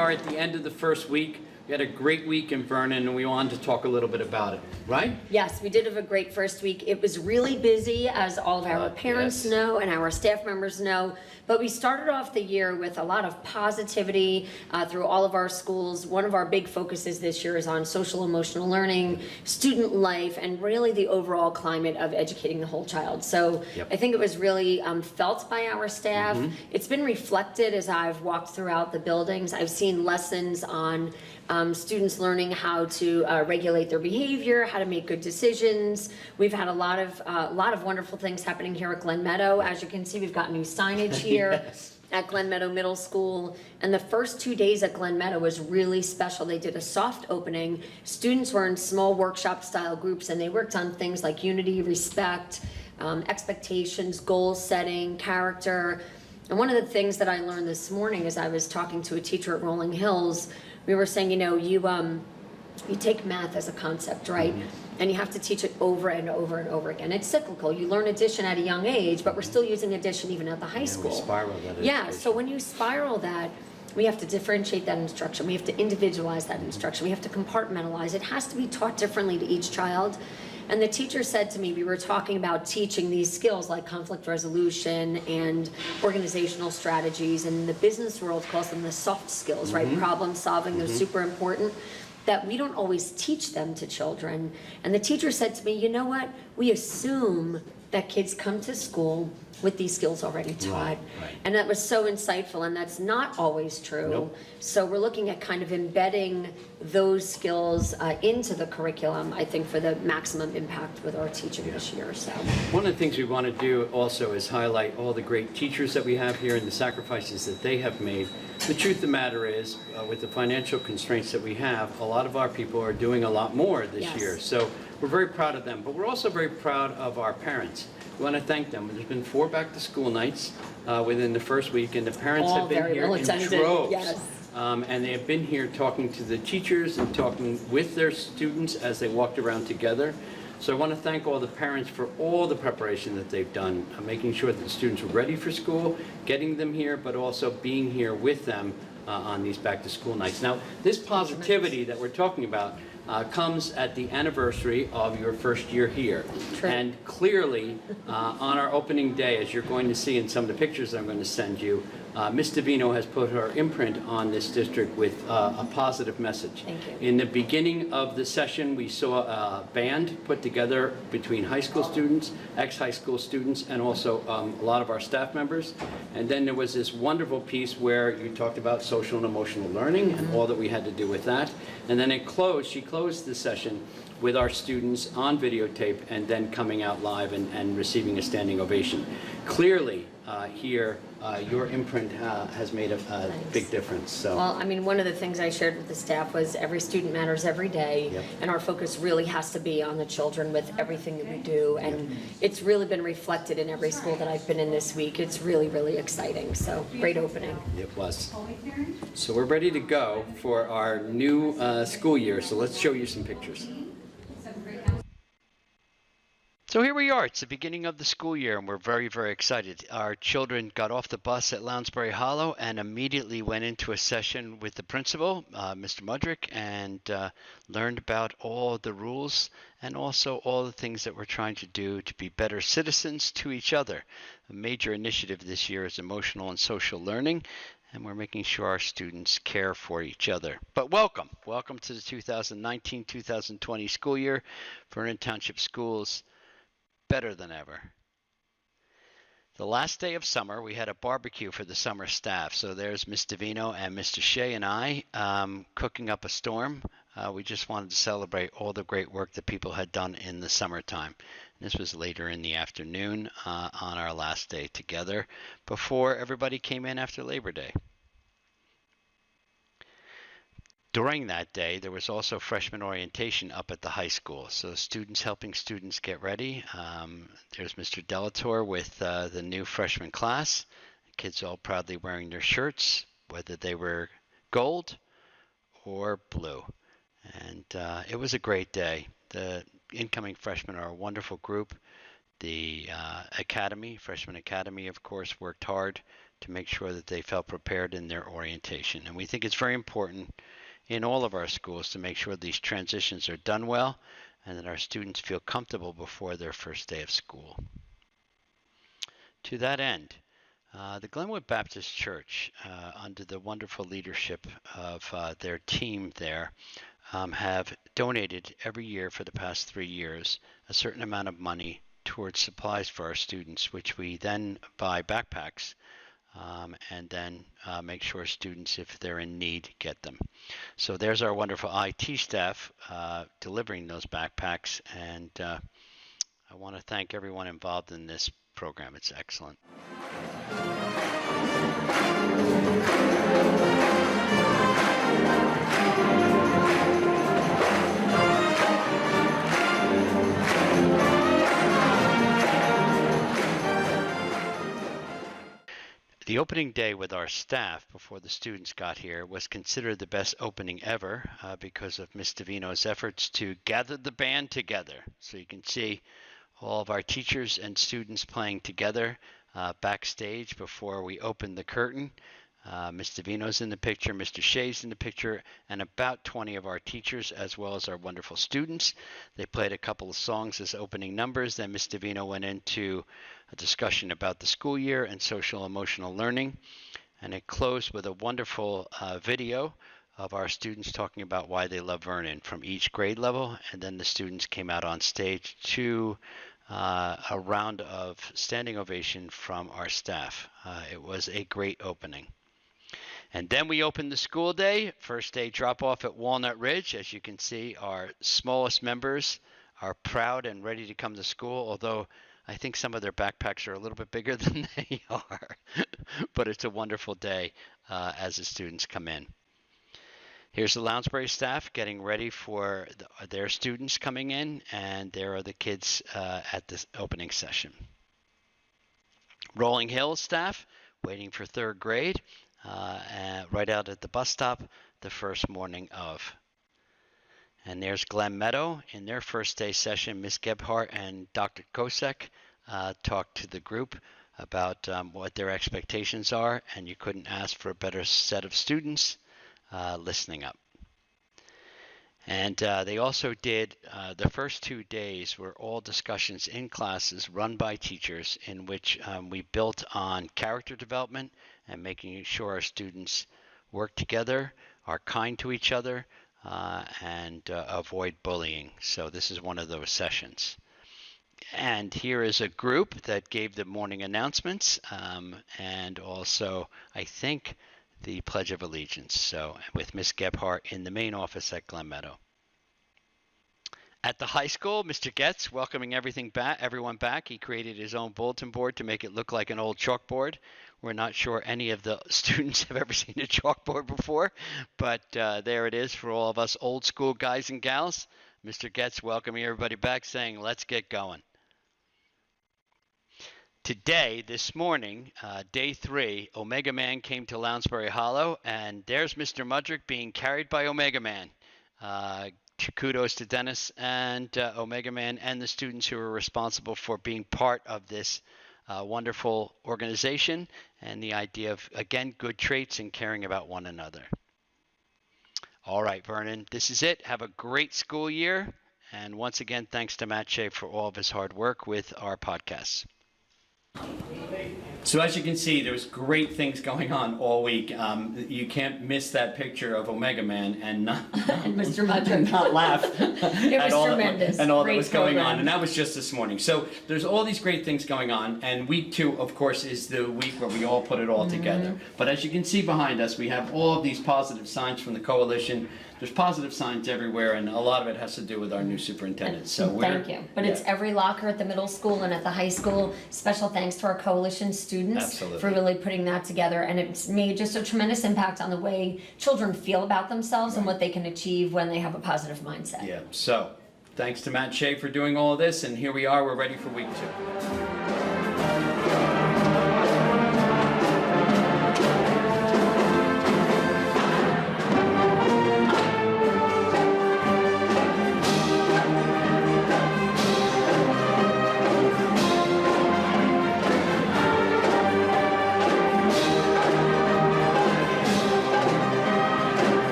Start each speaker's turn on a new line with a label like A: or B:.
A: are at the end of the first week. We had a great week in Vernon, and we wanted to talk a little bit about it, right?
B: Yes, we did have a great first week. It was really busy, as all of our parents
A: yes.
B: know and our staff members know. But we started off the year with a lot of positivity through all of our schools. One of our big focuses this year is on social emotional learning, student life, and really the overall climate of educating the whole child. So I think it was really felt by our staff. It's been reflected as I've walked throughout the buildings. I've seen lessons on students learning how to regulate their behavior, how to make good decisions. We've had a lot of wonderful things happening here at Glen Meadow. As you can see, we've got new signage here at Glen Meadow Middle School. And the first 2 days at Glen Meadow was really special. They did a soft opening. Students were in small workshop style groups, and they worked on things like unity, respect, expectations, goal setting, character. And one of the things that I learned this morning as I was talking to a teacher at Rolling Hills, we were saying, you take math as a concept, right? And you have to teach it over and over and over again. It's cyclical. You learn addition at a young age, but we're still using addition even at the high school.
A: We spiral that
B: Yeah, so when you spiral that, we have to differentiate that instruction. We have to individualize that instruction. We have to compartmentalize. It has to be taught differently to each child. And the teacher said to me, we were talking about teaching these skills like conflict resolution and organizational strategies, and the business world calls them the soft skills, right? Problem solving, they're super important, that we don't always teach them to children. And the teacher said to me, you know what? We assume that kids come to school with these skills already taught.
A: Right.
B: And that was so insightful, and that's not always true.
A: Nope.
B: So we're looking at kind of embedding those skills into the curriculum, I think, for the maximum impact with our teaching this year. So
A: One of the things we want to do also is highlight all the great teachers that we have here and the sacrifices that they have made. The truth of the matter is, with the financial constraints that we have, a lot of our people are doing a lot more this year. So we're very proud of them, but we're also very proud of our parents. We want to thank them. There's been 4 back-to-school nights within the first week, and the parents have been here in droves.
B: Yes.
A: And they have been here talking to the teachers and talking with their students as they walked around together. So I want to thank all the parents for all the preparation that they've done, making sure that the students were ready for school, getting them here, but also being here with them on these back-to-school nights. Now, this positivity that we're talking about comes at the anniversary of your first year here.
B: True.
A: And clearly, on our opening day, as you're going to see in some of the pictures I'm going to send you, Ms. Davino has put her imprint on this district with a positive message.
B: Thank you.
A: In the beginning of the session, we saw a band put together between high school students, ex-high school students, and also a lot of our staff members. And then there was this wonderful piece where you talked about social and emotional learning and all that we had to do with that. And then she closed the session with our students on videotape and then coming out live and receiving a standing ovation. Clearly, here, your imprint has made a big difference. So.
B: Well, I mean, one of the things I shared with the staff was every student matters every day, and our focus really has to be on the children with everything that we do, and it's really been reflected in every school that I've been in this week. It's really, really exciting, so great opening.
A: It was. So we're ready to go for our new school year, so let's show you some pictures. So here we are. It's the beginning of the school year, and we're very, very excited. Our children got off the bus at Lounsbury Hollow and immediately went into a session with the principal, Mr. Mudrick, and learned about all the rules and also all the things that we're trying to do to be better citizens to each other. A major initiative this year is emotional and social learning, and we're making sure our students care for each other. But welcome to the 2019-2020 school year. Vernon Township Schools, better than ever. The last day of summer, we had a barbecue for the summer staff. So there's Miss Davino and Mr. Shea and I cooking up a storm. We just wanted to celebrate all the great work that people had done in the summertime. This was later in the afternoon on our last day together before everybody came in after Labor Day. During that day, there was also freshman orientation up at the high school. So students helping students get ready. There's Mr. Delator with the new freshman class. Kids all proudly wearing their shirts, whether they were gold or blue. And it was a great day. The incoming freshmen are a wonderful group. The Academy, Freshman Academy, of course, worked hard to make sure that they felt prepared in their orientation. And we think it's very important in all of our schools to make sure these transitions are done well and that our students feel comfortable before their first day of school. To that end, the Glenwood Baptist Church, under the wonderful leadership of their team there, have donated every year for the past 3 years a certain amount of money towards supplies for our students, which we then buy backpacks and then make sure students, if they're in need, get them. So there's our wonderful IT staff delivering those backpacks, and I want to thank everyone involved in this program. It's excellent. The opening day with our staff before the students got here was considered the best opening ever because of Ms. Davino's efforts to gather the band together. So you can see all of our teachers and students playing together backstage before we opened the curtain. Ms. Davino's in the picture, Mr. Shea's in the picture, and about 20 of our teachers as well as our wonderful students. They played a couple of songs as opening numbers. Then Ms. Davino went into a discussion about the school year and social emotional learning. And it closed with a wonderful video of our students talking about why they love Vernon from each grade level. And then the students came out on stage to a round of standing ovation from our staff. It was a great opening. And then we opened the school day. First day drop off at Walnut Ridge. As you can see, our smallest members are proud and ready to come to school, although I think some of their backpacks are a little bit bigger than they are. But it's a wonderful day as the students come in. Here's the Lounsbury staff getting ready for their students coming in, and there are the kids at this opening session. Rolling Hills staff waiting for third grade. Right out at the bus stop the first morning of. And there's Glen Meadow in their first day session. Ms. Gebhardt and Dr. Kosek talked to the group about what their expectations are, and you couldn't ask for a better set of students listening up. And they also did the first 2 days were all discussions in classes run by teachers in which we built on character development and making sure our students work together, are kind to each other, and avoid bullying. So this is one of those sessions. And here is a group that gave the morning announcements and also, I think, the Pledge of Allegiance. So with Ms. Gebhardt in the main office at Glen Meadow. At the high school, Mr. Getz welcoming everyone back. He created his own bulletin board to make it look like an old chalkboard. We're not sure any of the students have ever seen a chalkboard before, but there it is for all of us old school guys and gals. Mr. Getz welcoming everybody back, saying, let's get going. Today, this morning, day 3, Omega Man came to Lounsbury Hollow, and there's Mr. Mudrick being carried by Omega Man. Kudos to Dennis and Omega Man and the students who are responsible for being part of this wonderful organization and the idea of, again, good traits and caring about one another. All right, Vernon, this is it. Have a great school year. And once again, thanks to Matt Shea for all of his hard work with our podcasts. So as you can see, there's great things going on all week. You can't miss that picture of Omega Man and not
B: and Mr. Mudrick
A: not laugh
B: it was tremendous.
A: And all
B: great
A: that was going
B: program.
A: on. And that was just this morning. So there's all these great things going on. And week 2, of course, is the week where we all put it all together. But as you can see behind us, we have all of these positive signs from the coalition. There's positive signs everywhere, and a lot of it has to do with our new superintendent. So
B: thank you. But it's every locker at the middle school and at the high school. Special thanks to our coalition students for really putting that together. And it's made just a tremendous impact on the way children feel about themselves and what they can achieve when they have a positive mindset.
A: Yeah. So thanks to Matt Shea for doing all of this. And here we are. We're ready for week 2.